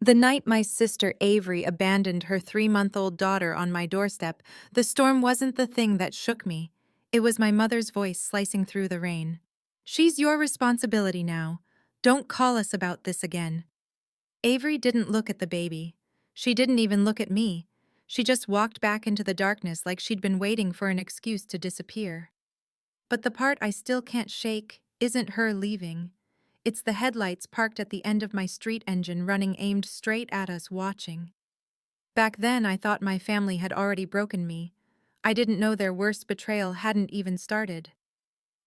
The night my sister Avery abandoned her 3-month-old daughter on my doorstep, the storm wasn't the thing that shook me. It was my mother's voice slicing through the rain. "She's your responsibility now. Don't call us about this again." Avery didn't look at the baby. She didn't even look at me. She just walked back into the darkness like she'd been waiting for an excuse to disappear. But the part I still can't shake isn't her leaving. It's the headlights parked at the end of my street engine running aimed straight at us watching. Back then I thought my family had already broken me. I didn't know their worst betrayal hadn't even started.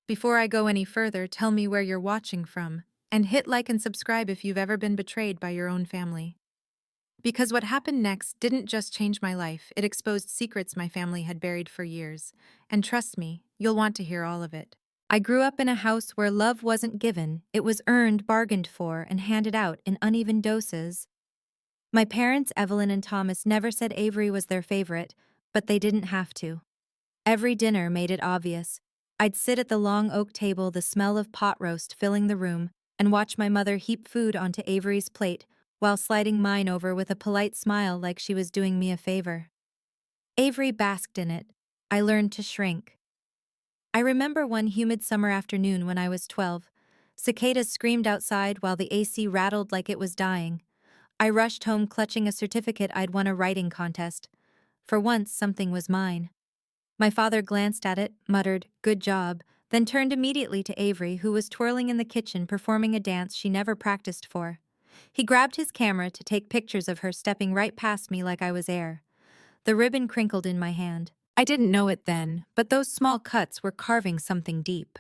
Before I go any further, tell me where you're watching from, and hit like and subscribe if you've ever been betrayed by your own family. Because what happened next didn't just change my life, it exposed secrets my family had buried for years. And trust me, you'll want to hear all of it. I grew up in a house where love wasn't given, it was earned, bargained for, and handed out in uneven doses. My parents, Evelyn and Thomas, never said Avery was their favorite, but they didn't have to. Every dinner made it obvious. I'd sit at the long oak table, the smell of pot roast filling the room, and watch my mother heap food onto Avery's plate while sliding mine over with a polite smile like she was doing me a favor. Avery basked in it. I learned to shrink. I remember one humid summer afternoon when I was 12. Cicadas screamed outside while the AC rattled like it was dying. I rushed home clutching a certificate I'd won a writing contest. For once, something was mine. My father glanced at it, muttered, "Good job," then turned immediately to Avery, who was twirling in the kitchen performing a dance she never practiced for. He grabbed his camera to take pictures of her stepping right past me like I was air. The ribbon crinkled in my hand. I didn't know it then, but those small cuts were carving something deep.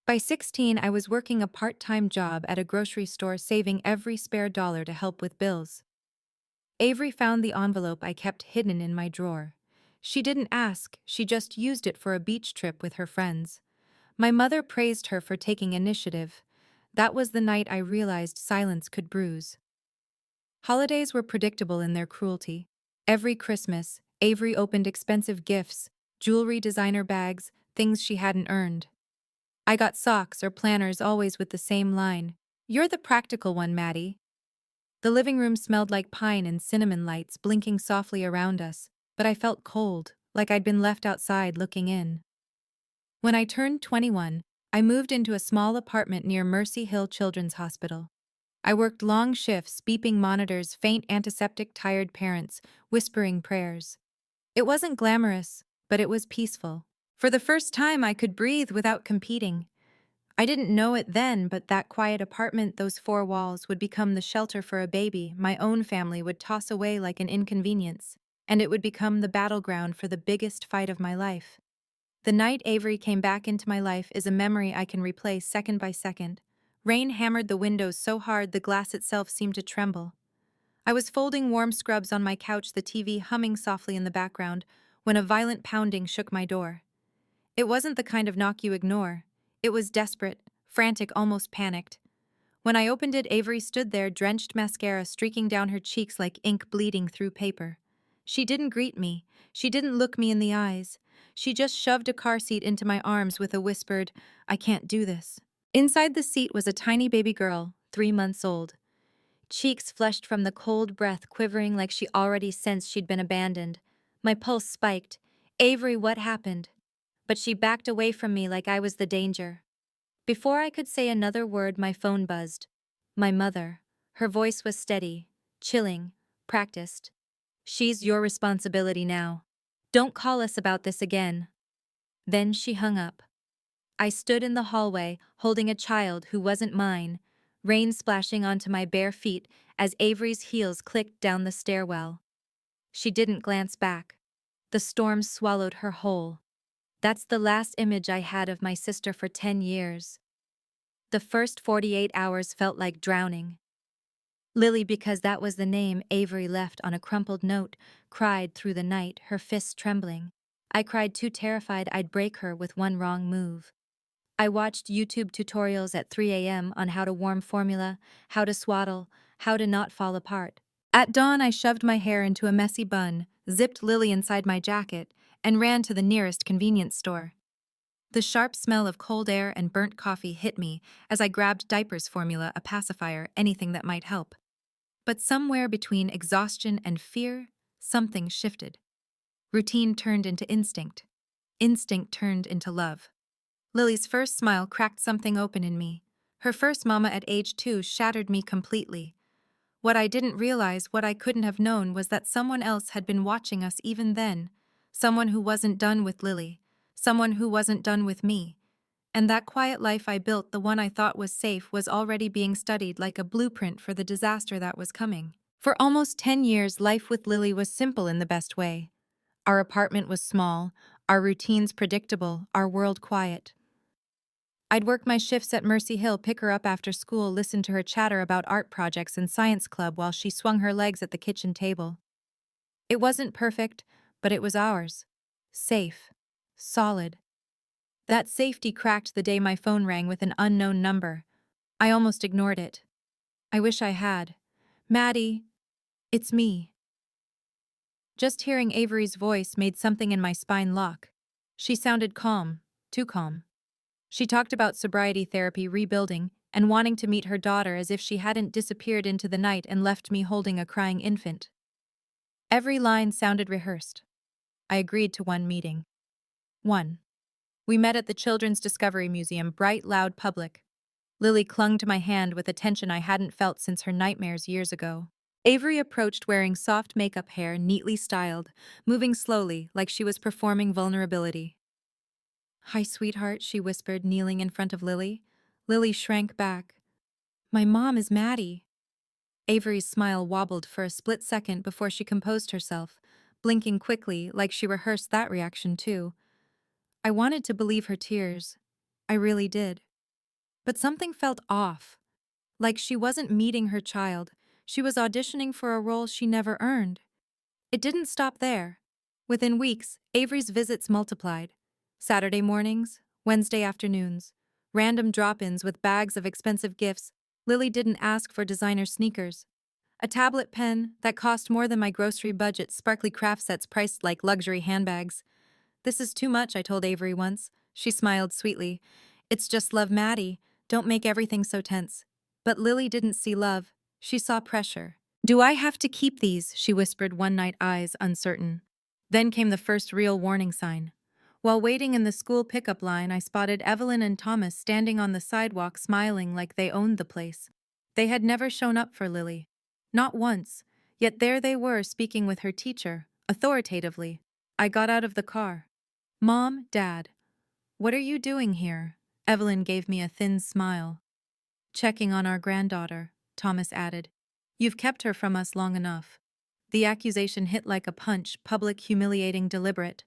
By 16, I was working a part-time job at a grocery store, saving every spare dollar to help with bills. Avery found the envelope I kept hidden in my drawer. She didn't ask, she just used it for a beach trip with her friends. My mother praised her for taking initiative. That was the night I realized silence could bruise. Holidays were predictable in their cruelty. Every Christmas, Avery opened expensive gifts, jewelry, designer bags, things she hadn't earned. I got socks or planners, always with the same line, "You're the practical one, Maddie." The living room smelled like pine and cinnamon lights blinking softly around us, but I felt cold, like I'd been left outside looking in. When I turned 21, I moved into a small apartment near Mercy Hill Children's Hospital. I worked long shifts, beeping monitors, faint antiseptic, tired parents, whispering prayers. It wasn't glamorous, but it was peaceful. For the first time, I could breathe without competing. I didn't know it then, but that quiet apartment, those four walls, would become the shelter for a baby my own family would toss away like an inconvenience, and it would become the battleground for the biggest fight of my life. The night Avery came back into my life is a memory I can replay second by second. Rain hammered the windows so hard the glass itself seemed to tremble. I was folding warm scrubs on my couch, the TV humming softly in the background, when a violent pounding shook my door. It wasn't the kind of knock you ignore. It was desperate, frantic, almost panicked. When I opened it, Avery stood there, drenched mascara streaking down her cheeks like ink bleeding through paper. She didn't greet me. She didn't look me in the eyes. She just shoved a car seat into my arms with a whispered, "I can't do this." Inside the seat was a tiny baby girl, 3 months old. Cheeks flushed from the cold breath, quivering like she already sensed she'd been abandoned. My pulse spiked. "Avery, what happened?" But she backed away from me like I was the danger. Before I could say another word, my phone buzzed. My mother. Her voice was steady, chilling, practiced. "She's your responsibility now. Don't call us about this again." Then she hung up. I stood in the hallway, holding a child who wasn't mine, rain splashing onto my bare feet as Avery's heels clicked down the stairwell. She didn't glance back. The storm swallowed her whole. That's the last image I had of my sister for 10 years. The first 48 hours felt like drowning. Lily, because that was the name Avery left on a crumpled note, cried through the night, her fists trembling. I cried, too terrified I'd break her with one wrong move. I watched YouTube tutorials at 3 a.m. on how to warm formula, how to swaddle, how to not fall apart. At dawn, I shoved my hair into a messy bun, zipped Lily inside my jacket, and ran to the nearest convenience store. The sharp smell of cold air and burnt coffee hit me as I grabbed diapers formula, a pacifier, anything that might help. But somewhere between exhaustion and fear, something shifted. Routine turned into instinct. Instinct turned into love. Lily's first smile cracked something open in me. Her first mama at age 2 shattered me completely. What I didn't realize, what I couldn't have known, was that someone else had been watching us even then. Someone who wasn't done with Lily. Someone who wasn't done with me. And that quiet life I built, the one I thought was safe, was already being studied like a blueprint for the disaster that was coming. For almost 10 years, life with Lily was simple in the best way. Our apartment was small, our routines predictable, our world quiet. I'd work my shifts at Mercy Hill, pick her up after school, listen to her chatter about art projects and science club while she swung her legs at the kitchen table. It wasn't perfect, but it was ours. Safe. Solid. That safety cracked the day my phone rang with an unknown number. I almost ignored it. I wish I had. Maddie, it's me. Just hearing Avery's voice made something in my spine lock. She sounded calm, too calm. She talked about sobriety therapy, rebuilding, and wanting to meet her daughter, as if she hadn't disappeared into the night and left me holding a crying infant. Every line sounded rehearsed. I agreed to one meeting. 1. We met at the Children's Discovery Museum, bright, loud, public. Lily clung to my hand with a tension I hadn't felt since her nightmares years ago. Avery approached wearing soft makeup, hair neatly styled, moving slowly like she was performing vulnerability. "Hi, sweetheart," she whispered, kneeling in front of Lily. Lily shrank back. "My mom is Maddie." Avery's smile wobbled for a split second before she composed herself, blinking quickly like she rehearsed that reaction too. I wanted to believe her tears. I really did. But something felt off. Like she wasn't meeting her child, she was auditioning for a role she never earned. It didn't stop there. Within weeks, Avery's visits multiplied. Saturday mornings, Wednesday afternoons, random drop-ins with bags of expensive gifts. Lily didn't ask for designer sneakers. A tablet pen that cost more than my grocery budget, sparkly craft sets priced like luxury handbags. "This is too much," I told Avery once. She smiled sweetly. "It's just love, Maddie. Don't make everything so tense." But Lily didn't see love. She saw pressure. "Do I have to keep these?" she whispered one night, eyes uncertain. Then came the first real warning sign. While waiting in the school pickup line, I spotted Evelyn and Thomas standing on the sidewalk, smiling like they owned the place. They had never shown up for Lily. Not once. Yet there they were, speaking with her teacher, authoritatively. I got out of the car. "Mom, Dad, what are you doing here?" Evelyn gave me a thin smile. "Checking on our granddaughter," Thomas added. "You've kept her from us long enough." The accusation hit like a punch, public, humiliating, deliberate.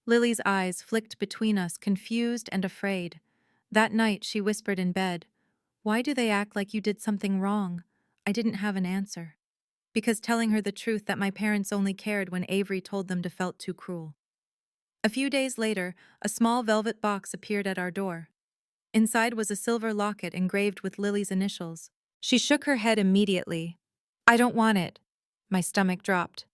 Lily's eyes flicked between us, confused and afraid. That night, she whispered in bed, "Why do they act like you did something wrong?" I didn't have an answer. Because telling her the truth that my parents only cared when Avery told them to felt too cruel. A few days later, a small velvet box appeared at our door. Inside was a silver locket engraved with Lily's initials. She shook her head immediately. "I don't want it." My stomach dropped.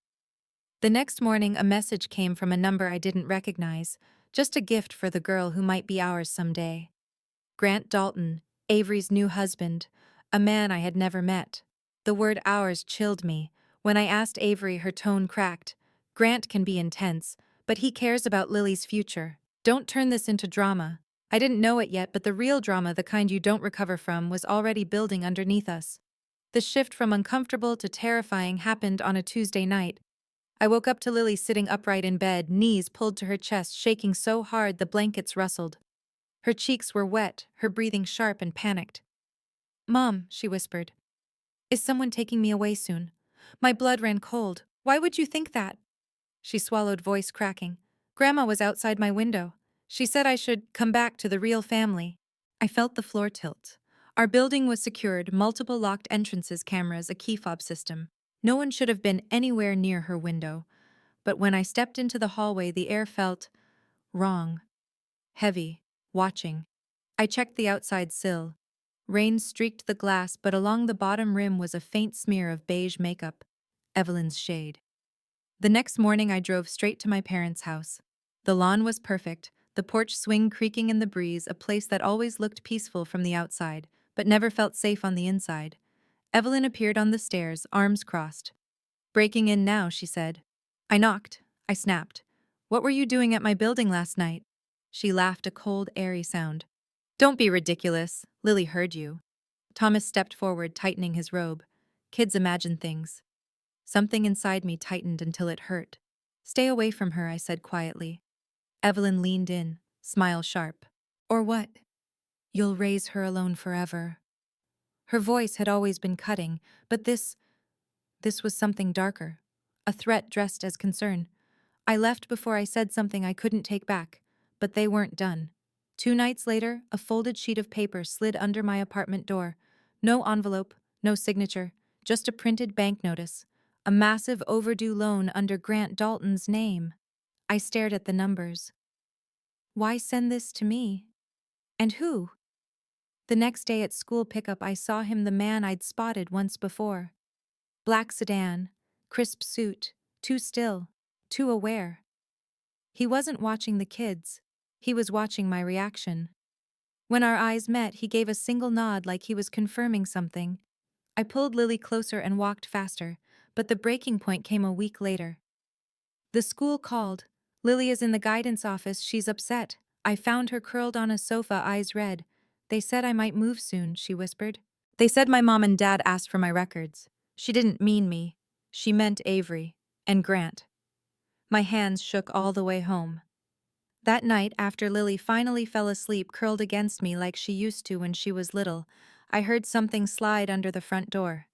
The next morning, a message came from a number I didn't recognize, just a gift for the girl who might be ours someday. Grant Dalton, Avery's new husband, a man I had never met. The word ours chilled me. When I asked Avery, her tone cracked. "Grant can be intense, but he cares about Lily's future. Don't turn this into drama." I didn't know it yet, but the real drama, the kind you don't recover from, was already building underneath us. The shift from uncomfortable to terrifying happened on a Tuesday night. I woke up to Lily sitting upright in bed, knees pulled to her chest, shaking so hard the blankets rustled. Her cheeks were wet, her breathing sharp and panicked. "Mom," she whispered, "is someone taking me away soon?" My blood ran cold. "Why would you think that?" She swallowed, voice cracking. "Grandma was outside my window. She said I should come back to the real family." I felt the floor tilt. Our building was secured, multiple locked entrances, cameras, a key fob system. No one should have been anywhere near her window. But when I stepped into the hallway, the air felt wrong, heavy, watching. I checked the outside sill. Rain streaked the glass, but along the bottom rim was a faint smear of beige makeup. Evelyn's shade. The next morning, I drove straight to my parents' house. The lawn was perfect, the porch swing creaking in the breeze, a place that always looked peaceful from the outside, but never felt safe on the inside. Evelyn appeared on the stairs, arms crossed. "Breaking in now," she said. I knocked. I snapped. "What were you doing at my building last night?" She laughed, a cold, airy sound. "Don't be ridiculous. Lily heard you." Thomas stepped forward, tightening his robe. Kids imagine things. Something inside me tightened until it hurt. "Stay away from her," I said quietly. Evelyn leaned in, smile sharp. "Or what? You'll raise her alone forever." Her voice had always been cutting, but this was something darker. A threat dressed as concern. I left before I said something I couldn't take back, but they weren't done. 2 nights later, a folded sheet of paper slid under my apartment door. No envelope, no signature, just a printed bank notice. A massive overdue loan under Grant Dalton's name. I stared at the numbers. Why send this to me? And who? The next day at school pickup, I saw him, the man I'd spotted once before. Black sedan, crisp suit, too still, too aware. He wasn't watching the kids. He was watching my reaction. When our eyes met, he gave a single nod like he was confirming something. I pulled Lily closer and walked faster, but the breaking point came a week later. The school called. "Lily is in the guidance office, she's upset." I found her curled on a sofa, eyes red. "They said I might move soon," she whispered. "They said my mom and dad asked for my records." She didn't mean me. She meant Avery. And Grant. My hands shook all the way home. That night, after Lily finally fell asleep curled against me like she used to when she was little, I heard something slide under the front door.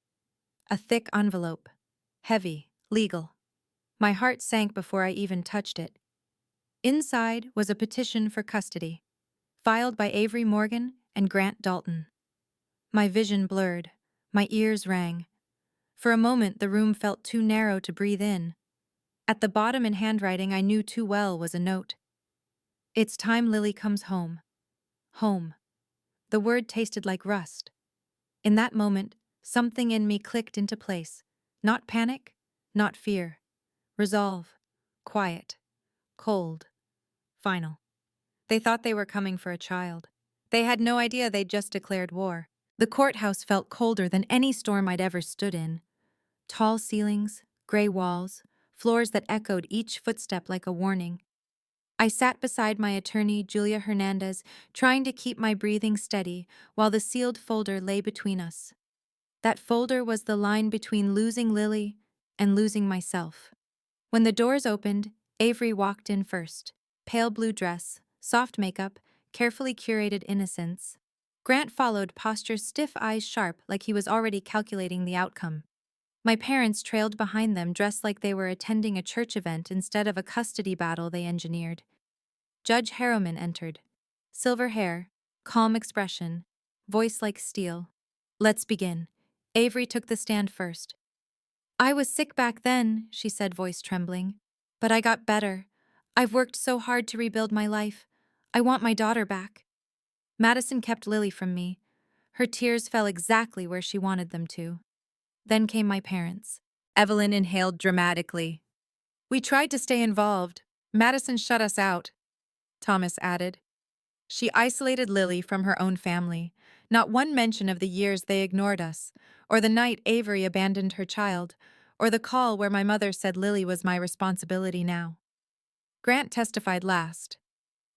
A thick envelope. Heavy, legal. My heart sank before I even touched it. Inside was a petition for custody, filed by Avery Morgan and Grant Dalton. My vision blurred. My ears rang. For a moment, the room felt too narrow to breathe in. At the bottom, in handwriting I knew too well, was a note. "It's time Lily comes home." Home. The word tasted like rust. In that moment, something in me clicked into place. Not panic, not fear. Resolve. Quiet. Cold. Final. They thought they were coming for a child. They had no idea they'd just declared war. The courthouse felt colder than any storm I'd ever stood in. Tall ceilings, gray walls, floors that echoed each footstep like a warning. I sat beside my attorney, Julia Hernandez, trying to keep my breathing steady while the sealed folder lay between us. That folder was the line between losing Lily and losing myself. When the doors opened, Avery walked in first. Pale blue dress, soft makeup, carefully curated innocence. Grant followed, posture stiff, eyes sharp, like he was already calculating the outcome. My parents trailed behind them, dressed like they were attending a church event instead of a custody battle they engineered. Judge Harriman entered. Silver hair, calm expression, voice like steel. "Let's begin." Avery took the stand first. "I was sick back then," she said, voice trembling. "But I got better. I've worked so hard to rebuild my life. I want my daughter back." Madison kept Lily from me. Her tears fell exactly where she wanted them to. Then came my parents. Evelyn inhaled dramatically. "We tried to stay involved. Madison shut us out," Thomas added. She isolated Lily from her own family. Not one mention of the years they ignored us, or the night Avery abandoned her child, or the call where my mother said Lily was my responsibility now. Grant testified last.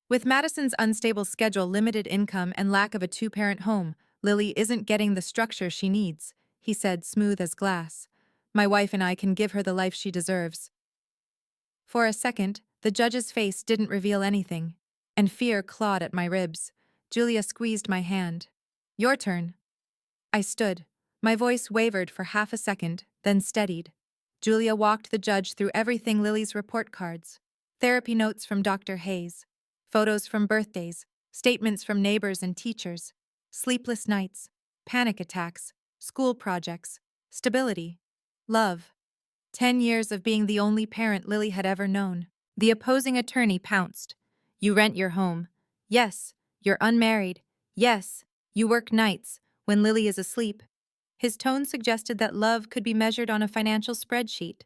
"With Madison's unstable schedule, limited income, and lack of a two-parent home, Lily isn't getting the structure she needs," he said, smooth as glass. "My wife and I can give her the life she deserves." For a second, the judge's face didn't reveal anything, and fear clawed at my ribs. Julia squeezed my hand. "Your turn." I stood. My voice wavered for half a second, then steadied. Julia walked the judge through everything: Lily's report cards, therapy notes from Dr. Hayes, photos from birthdays, statements from neighbors and teachers, sleepless nights, panic attacks, school projects, stability, love. 10 years of being the only parent Lily had ever known. The opposing attorney pounced. "You rent your home. Yes. You're unmarried. Yes. You work nights, when Lily is asleep." His tone suggested that love could be measured on a financial spreadsheet.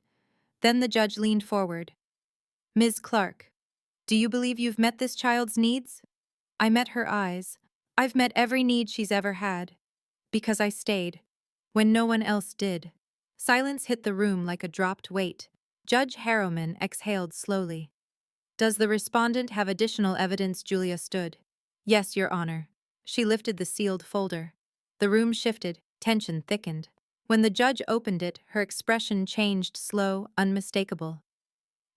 Then the judge leaned forward. "Ms. Clark, do you believe you've met this child's needs?" I met her eyes. "I've met every need she's ever had. Because I stayed. when no one else did. Silence hit the room like a dropped weight. Judge Harriman exhaled slowly. Does the respondent have additional evidence? Julia stood. Yes, Your Honor. She lifted the sealed folder. The room shifted, tension thickened. When the judge opened it, her expression changed, slow, unmistakable.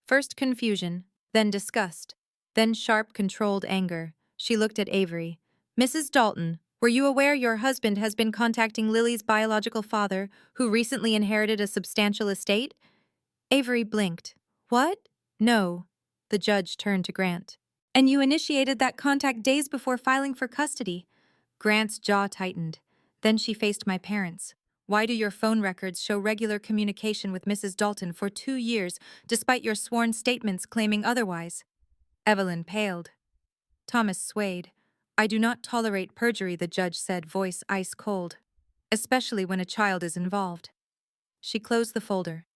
First confusion, then disgust, then sharp, controlled anger. She looked at Avery. Mrs. Dalton, were you aware your husband has been contacting Lily's biological father, who recently inherited a substantial estate? Avery blinked. What? No. The judge turned to Grant. And you initiated that contact days before filing for custody. Grant's jaw tightened. Then she faced my parents. Why do your phone records show regular communication with Mrs. Dalton for 2 years, despite your sworn statements claiming otherwise? Evelyn paled. Thomas swayed. I do not tolerate perjury, the judge said, voice ice cold. Especially when a child is involved. She closed the folder.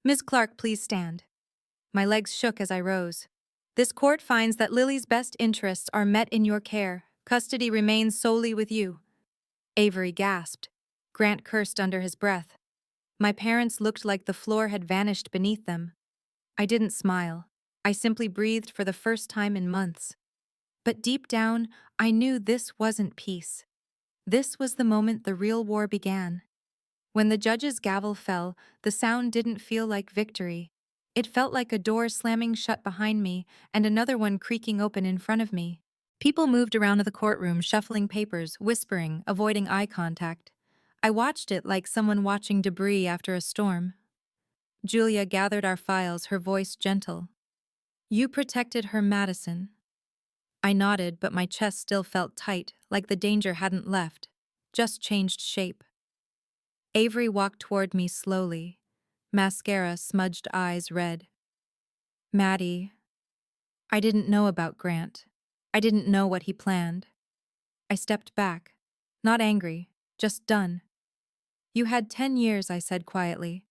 Ms. Clark, please stand. My legs shook as I rose. This court finds that Lily's best interests are met in your care. Custody remains solely with you. Avery gasped. Grant cursed under his breath. My parents looked like the floor had vanished beneath them. I didn't smile. I simply breathed for the first time in months. But deep down, I knew this wasn't peace. This was the moment the real war began. When the judge's gavel fell, the sound didn't feel like victory. It felt like a door slamming shut behind me and another one creaking open in front of me. People moved around the courtroom, shuffling papers, whispering, avoiding eye contact. I watched it like someone watching debris after a storm. Julia gathered our files, her voice gentle. You protected her, Madison. I nodded, but my chest still felt tight, like the danger hadn't left, just changed shape. Avery walked toward me slowly, mascara smudged eyes red. Maddie, I didn't know about Grant. I didn't know what he planned. I stepped back, not angry, just done. You had 10 years, I said quietly.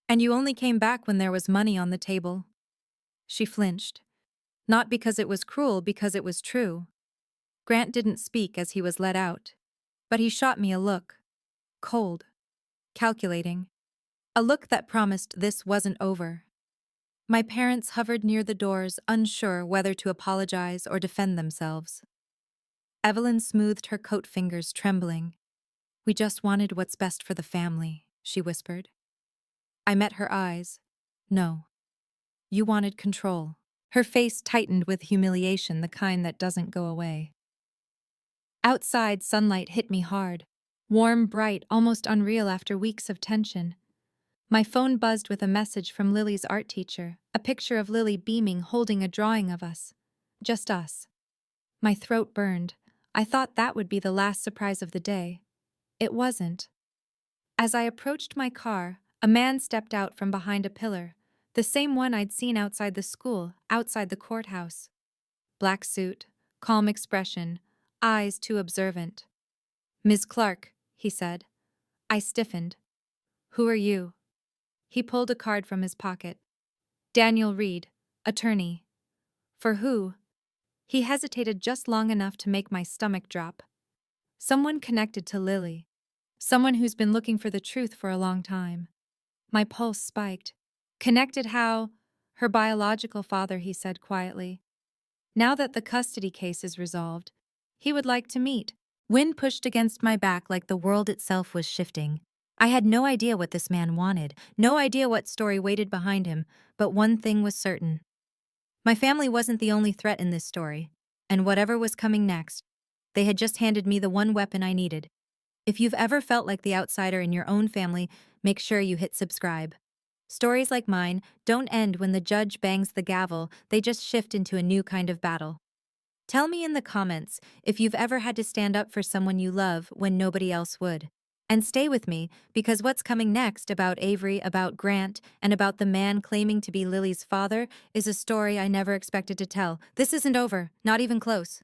And you only came back when there was money on the table. She flinched. Not because it was cruel, because it was true. Grant didn't speak as he was let out, but he shot me a look. Cold. Calculating. A look that promised this wasn't over. My parents hovered near the doors, unsure whether to apologize or defend themselves. Evelyn smoothed her coat fingers, trembling. We just wanted what's best for the family, she whispered. I met her eyes. No. You wanted control. Her face tightened with humiliation, the kind that doesn't go away. Outside, sunlight hit me hard. Warm, bright, almost unreal after weeks of tension. My phone buzzed with a message from Lily's art teacher, a picture of Lily beaming, holding a drawing of us. Just us. My throat burned. I thought that would be the last surprise of the day. It wasn't. As I approached my car, a man stepped out from behind a pillar, the same one I'd seen outside the school, outside the courthouse. Black suit, calm expression, eyes too observant. Ms. Clark, he said. I stiffened. Who are you? He pulled a card from his pocket. Daniel Reed, attorney. For who? He hesitated just long enough to make my stomach drop. Someone connected to Lily. Someone who's been looking for the truth for a long time. My pulse spiked. Connected how? Her biological father, he said quietly. Now that the custody case is resolved, he would like to meet. Wind pushed against my back like the world itself was shifting. I had no idea what this man wanted, no idea what story waited behind him, but one thing was certain. My family wasn't the only threat in this story, and whatever was coming next, they had just handed me the one weapon I needed. If you've ever felt like the outsider in your own family, make sure you hit subscribe. Stories like mine don't end when the judge bangs the gavel, they just shift into a new kind of battle. Tell me in the comments if you've ever had to stand up for someone you love when nobody else would. And stay with me, because what's coming next about Avery, about Grant, and about the man claiming to be Lily's father is a story I never expected to tell. This isn't over, not even close.